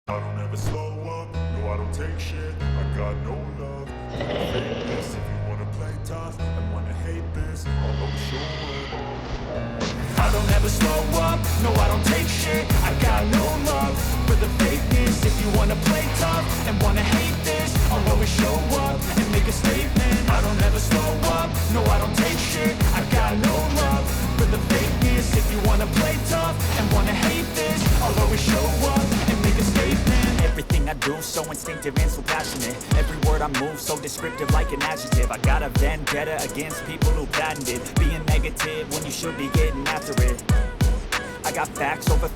I don't ever slow up, no I don't take shit, I got no love for the fakeness. If you wanna play tough and wanna hate this, I'll always show up. I don't ever slow up, no I don't take shit, I got no love for the fakeness. If you wanna play tough and wanna hate this, I'll always show up and make a statement. I don't ever slow up, no I don't take shit, I got no love for the fakeness. If you wanna play tough and wanna hate this, I'll always show up and make a statement. Everything I do so instinctive and so passionate. Every word I move so descriptive like an adjective. I got a vendetta against people who patented being negative when you should be getting after it. I got facts over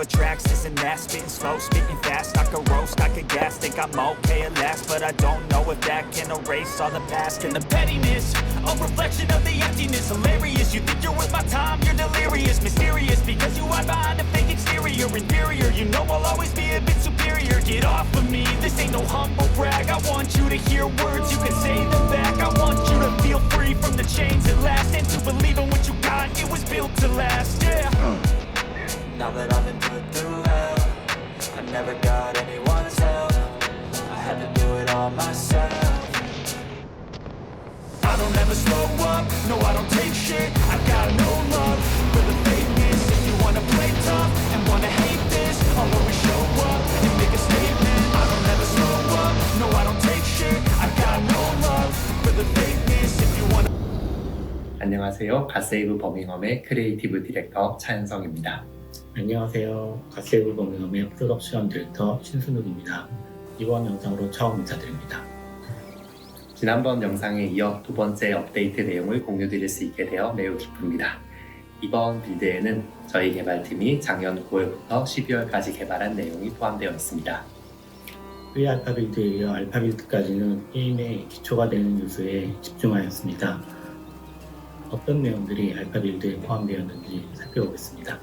tracks, this and that. Spitting slow, speaking fast, I could roast, I could gas. Think I'm okay at last, but I don't know if that can erase all the past. And the pettiness, a reflection of the emptiness. Hilarious, you think you're worth my time, you're delirious. Mysterious, because you hide behind a fake exterior. Inferior, you know I'll always be a bit superior. Get off of me, this ain't no humble brag. I want you to hear words, you can say them back. I want you to feel free from the chains at last, and to believe in what you got, it was built to last, yeah. Now that I've been put through hell, I never got anyone's help. I had to do it all myself. I don't ever slow up, no I don't take shit, I got no love for the fakeness. If you wanna play tough and wanna hate this, I'll always show up and make a statement. I don't ever slow up, no I don't take shit, I got no love for the fakeness. If you wanna. 안녕하세요. 갓세이브 버밍엄의 크리에이티브 디렉터 차현성입니다. 안녕하세요. 갓세이브 버밍엄의 프로덕션 디렉터 신순욱입니다. 이번 영상으로 처음 인사드립니다. 지난번 영상에 이어 두 번째 업데이트 내용을 공유드릴 수 있게 되어 매우 기쁩니다. 이번 빌드에는 저희 개발팀이 작년 9월부터 12월까지 개발한 내용이 포함되어 있습니다. 프리알파 빌드에 이어 알파 빌드까지는 게임의 기초가 되는 요소에 집중하였습니다. 어떤 내용들이 알파 빌드에 포함되었는지 살펴보겠습니다.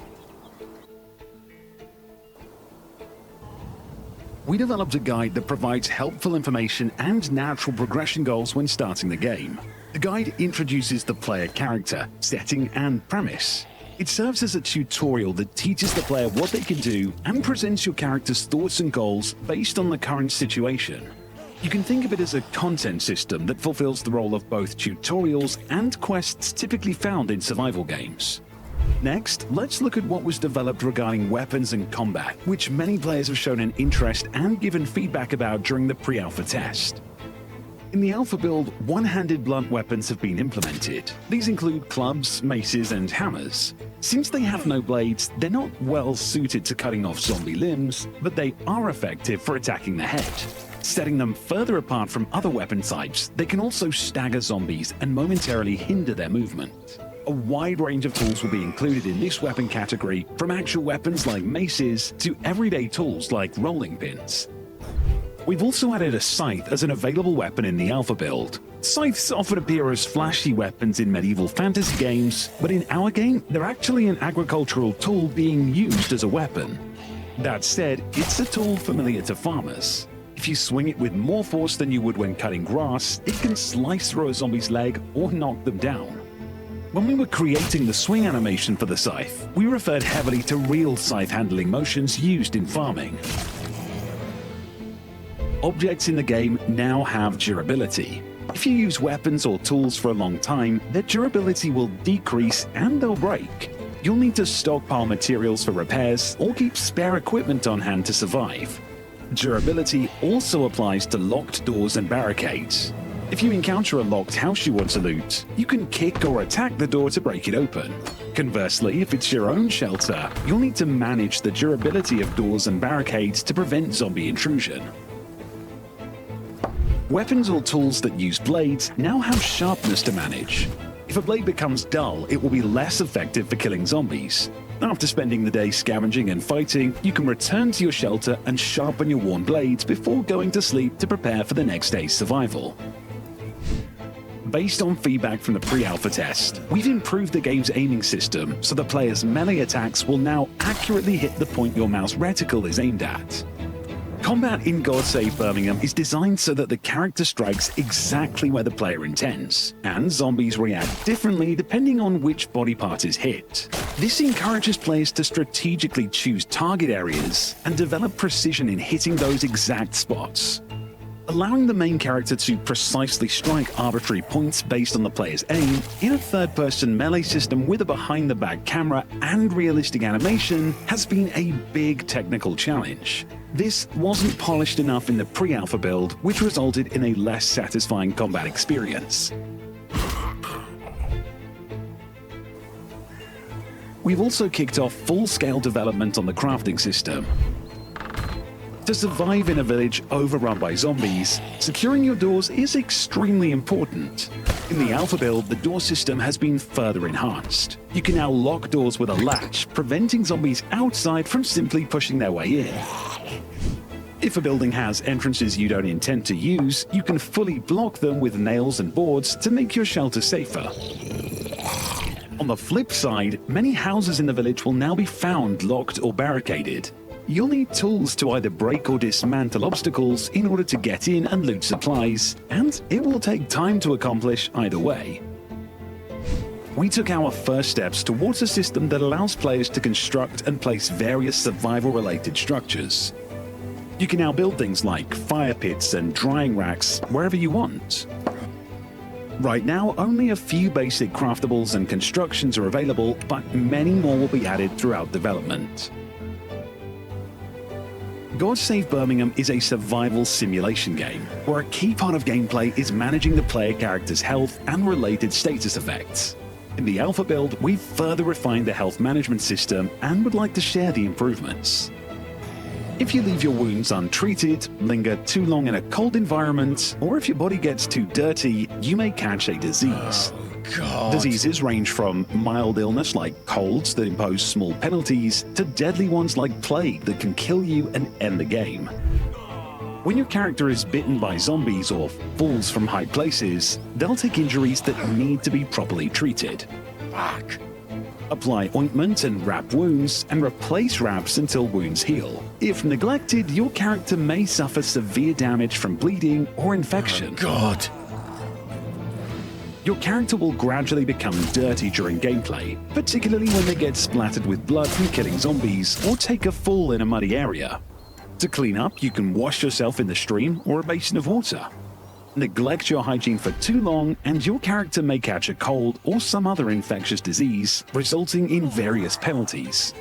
We developed a guide that provides helpful information and natural progression goals when starting the game. The guide introduces the player character, setting, and premise. It serves as a tutorial that teaches the player what they can do and presents your character's thoughts and goals based on the current situation. You can think of it as a content system that fulfills the role of both tutorials and quests typically found in survival games. Next, let's look at what was developed regarding weapons and combat, which many players have shown an interest and given feedback about during the pre-alpha test. In the alpha build, one-handed blunt weapons have been implemented. These include clubs, maces, and hammers. Since they have no blades, they're not well suited to cutting off zombie limbs, but they are effective for attacking the head. Setting them further apart from other weapon types, they can also stagger zombies and momentarily hinder their movement. A wide range of tools will be included in this weapon category, from actual weapons like maces to everyday tools like rolling pins. We've also added a scythe as an available weapon in the alpha build. Scythes often appear as flashy weapons in medieval fantasy games, but in our game, they're actually an agricultural tool being used as a weapon. That said, it's a tool familiar to farmers. If you swing it with more force than you would when cutting grass, it can slice through a zombie's leg or knock them down. When we were creating the swing animation for the scythe, we referred heavily to real scythe handling motions used in farming. Objects in the game now have durability. If you use weapons or tools for a long time, their durability will decrease and they'll break. You'll need to stockpile materials for repairs or keep spare equipment on hand to survive. Durability also applies to locked doors and barricades. If you encounter a locked house you want to loot, you can kick or attack the door to break it open. Conversely, if it's your own shelter, you'll need to manage the durability of doors and barricades to prevent zombie intrusion. Weapons or tools that use blades now have sharpness to manage. If a blade becomes dull, it will be less effective for killing zombies. After spending the day scavenging and fighting, you can return to your shelter and sharpen your worn blades before going to sleep to prepare for the next day's survival. Based on feedback from the pre-alpha test, we've improved the game's aiming system so the player's melee attacks will now accurately hit the point your mouse reticle is aimed at. Combat in God Save Birmingham is designed so that the character strikes exactly where the player intends, and zombies react differently depending on which body part is hit. This encourages players to strategically choose target areas and develop precision in hitting those exact spots. Allowing the main character to precisely strike arbitrary points based on the player's aim in a third-person melee system with a behind-the-back camera and realistic animation has been a big technical challenge. This wasn't polished enough in the pre-alpha build, which resulted in a less satisfying combat experience. We've also kicked off full-scale development on the crafting system. To survive in a village overrun by zombies, securing your doors is extremely important. In the alpha build, the door system has been further enhanced. You can now lock doors with a latch, preventing zombies outside from simply pushing their way in. If a building has entrances you don't intend to use, you can fully block them with nails and boards to make your shelter safer. On the flip side, many houses in the village will now be found locked or barricaded. You'll need tools to either break or dismantle obstacles in order to get in and loot supplies, and it will take time to accomplish either way. We took our first steps towards a system that allows players to construct and place various survival-related structures. You can now build things like fire pits and drying racks wherever you want. Right now, only a few basic craftables and constructions are available, but many more will be added throughout development. God Save Birmingham is a survival simulation game, where a key part of gameplay is managing the player character's health and related status effects. In the alpha build, we've further refined the health management system and would like to share the improvements. If you leave your wounds untreated, linger too long in a cold environment, or if your body gets too dirty, you may catch a disease. Diseases range from mild illness like colds that impose small penalties to deadly ones like plague that can kill you and end the game. When your character is bitten by zombies or falls from high places, they'll take injuries that need to be properly treated. Apply ointment and wrap wounds, and replace wraps until wounds heal. If neglected, your character may suffer severe damage from bleeding or infection. Your character will gradually become dirty during gameplay, particularly when they get splattered with blood from killing zombies or take a fall in a muddy area. To clean up, you can wash yourself in the stream or a basin of water. Neglect your hygiene for too long and your character may catch a cold or some other infectious disease, resulting in various penalties.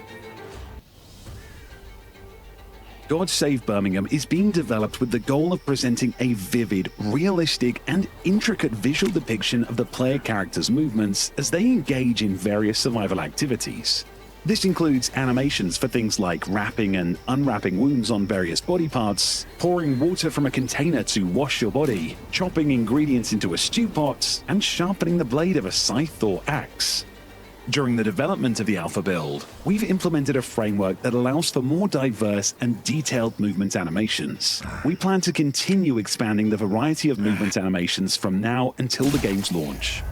God Save Birmingham is being developed with the goal of presenting a vivid, realistic, and intricate visual depiction of the player character's movements as they engage in various survival activities. This includes animations for things like wrapping and unwrapping wounds on various body parts, pouring water from a container to wash your body, chopping ingredients into a stew pot, and sharpening the blade of a scythe or axe. During the development of the alpha build, we've implemented a framework that allows for more diverse and detailed movement animations. We plan to continue expanding the variety of movement animations from now until the game's launch.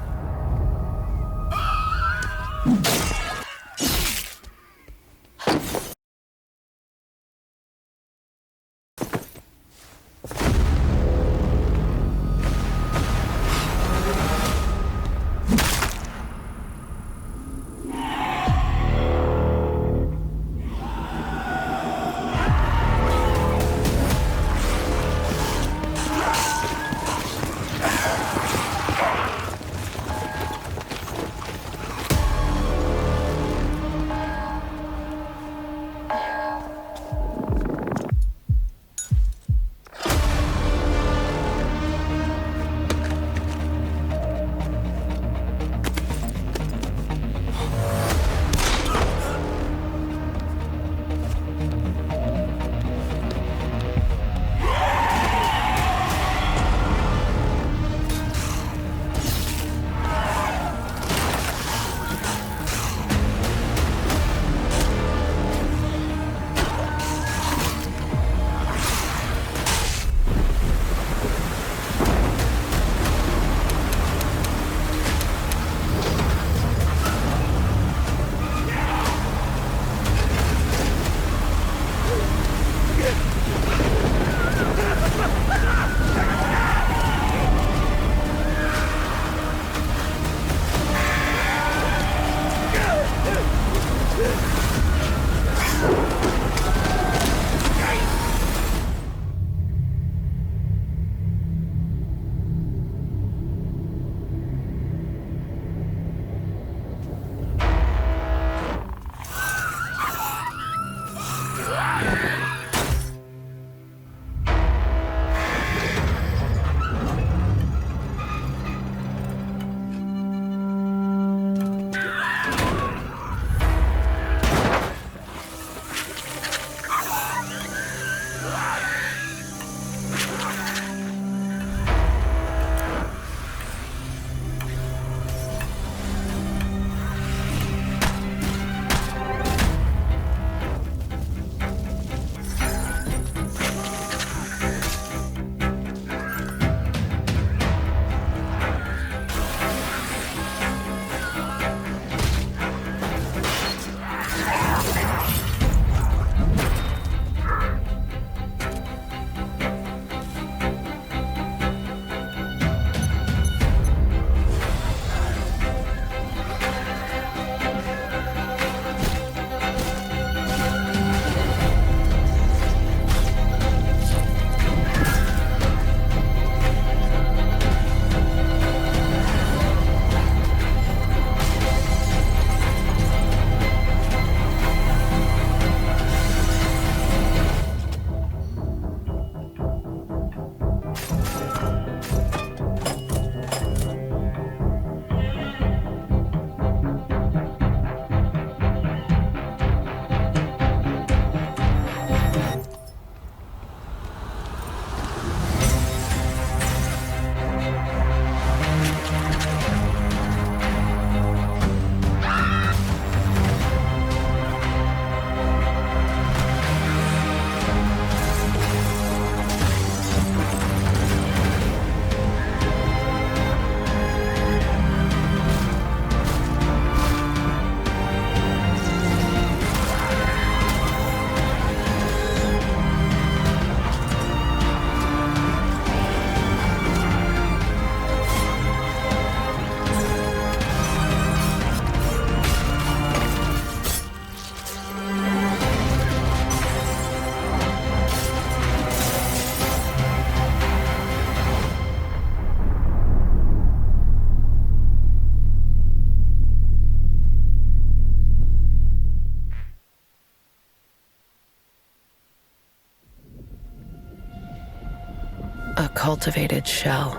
A cultivated shell.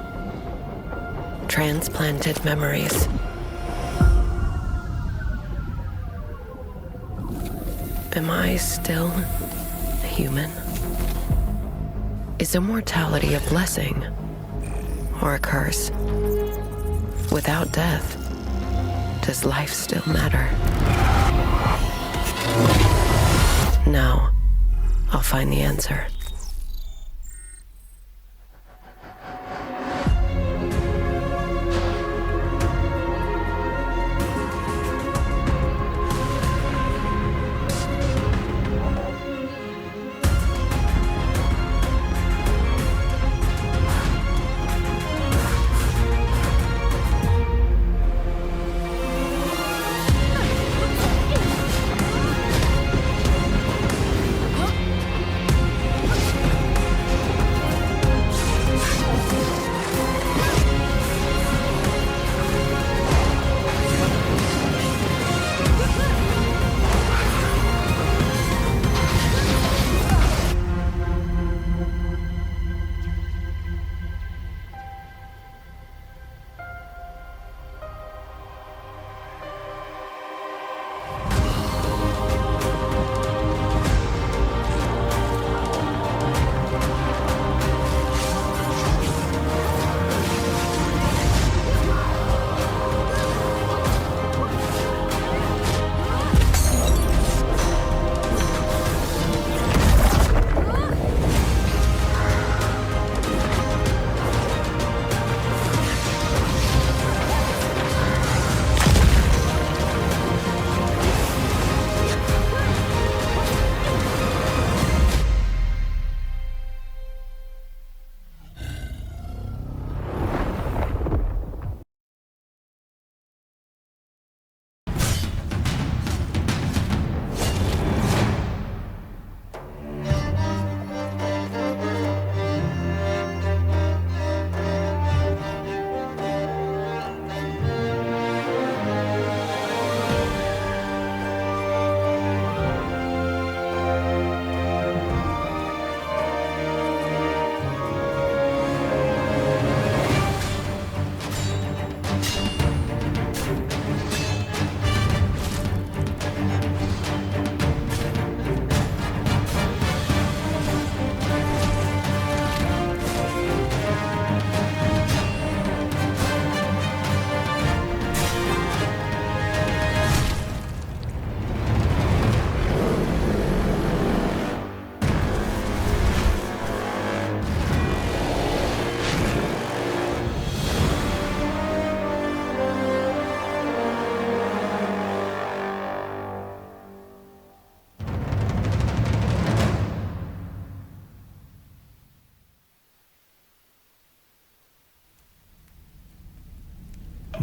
Transplanted memories. Am I still human? Is immortality a blessing or a curse? Without death, does life still matter? Now, I'll find the answer.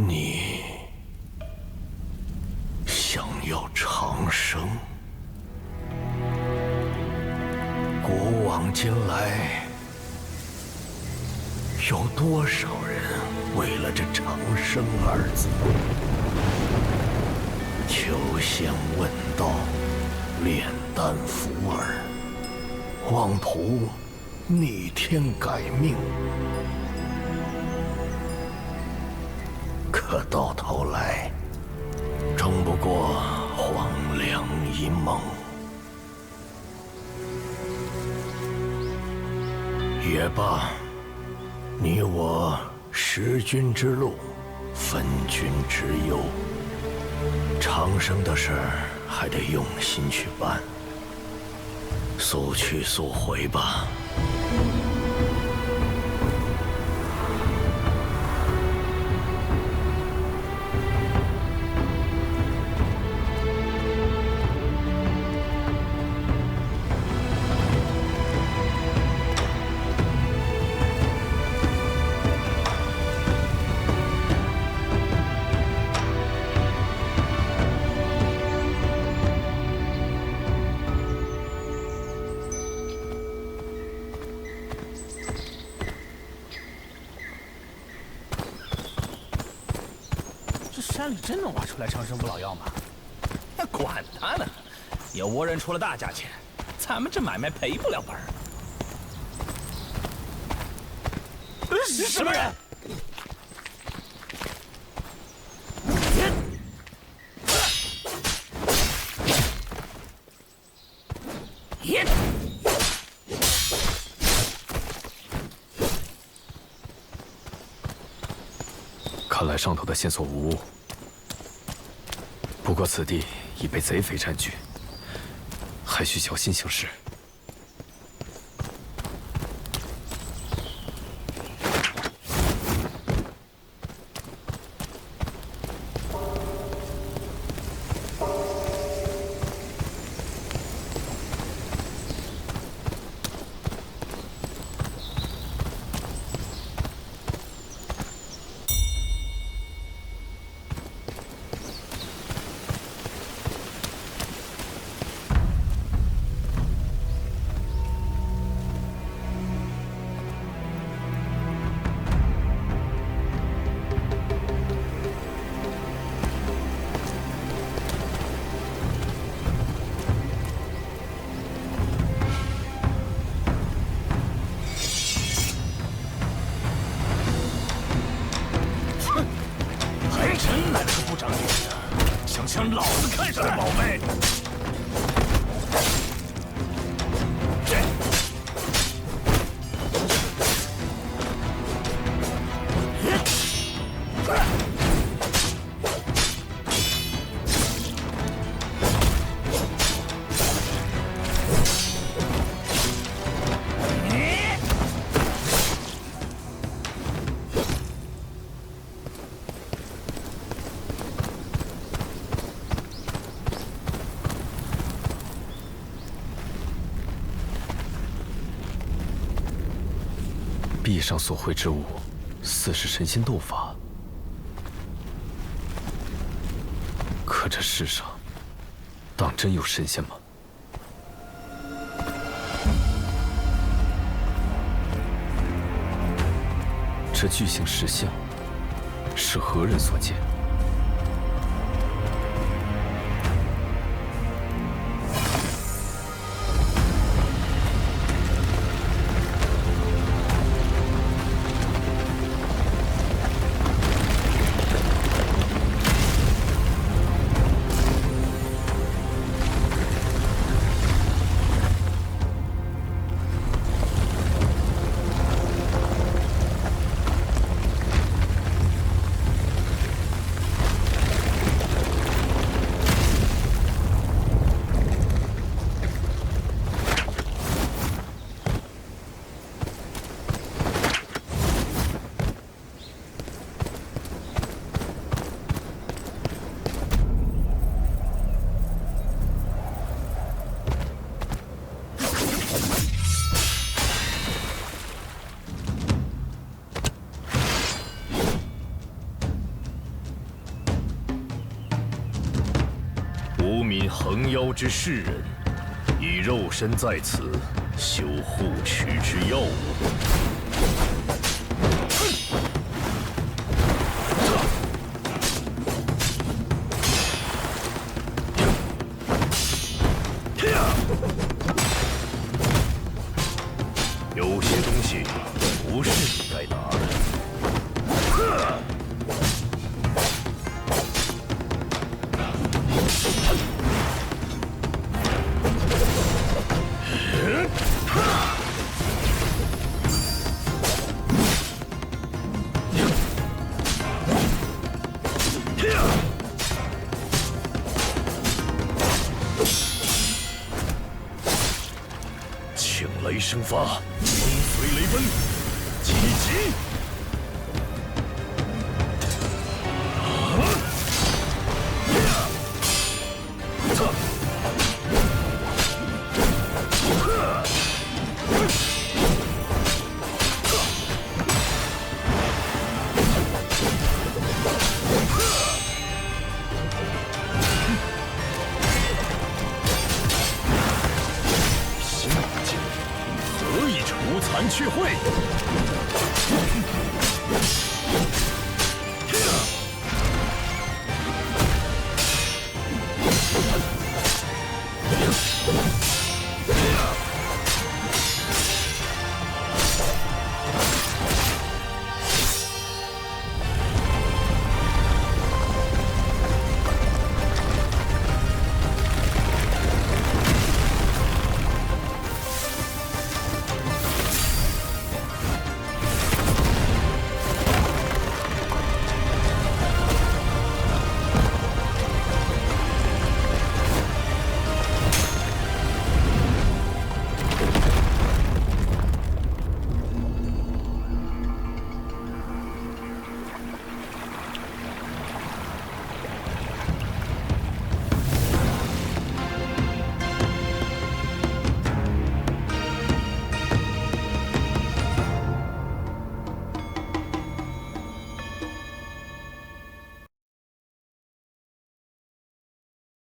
你想要长生？古往今来，有多少人为了这长生二字，求仙问道，炼丹服饵，妄图逆天改命，可到头来，终不过黄粱一梦。也罢，你我识君之路，分君之忧。长生的事儿还得用心去办，速去速回吧。山里真能挖出来长生不老药吗？那管他呢，有倭人出了大价钱，咱们这买卖赔不了本儿。什么人？看来上头的线索无误。不过此地已被贼匪占据，还需小心行事。真来了个不长眼的，想抢老子看上的宝贝！壁上所绘之物，似是神仙斗法。可这世上，当真有神仙吗？这巨型石像，是何人所建？招之世人，以肉身在此，修护持之要务。有些东西不是你该拿的。请雷生发，风随雷奔，急急！何以除残却秽？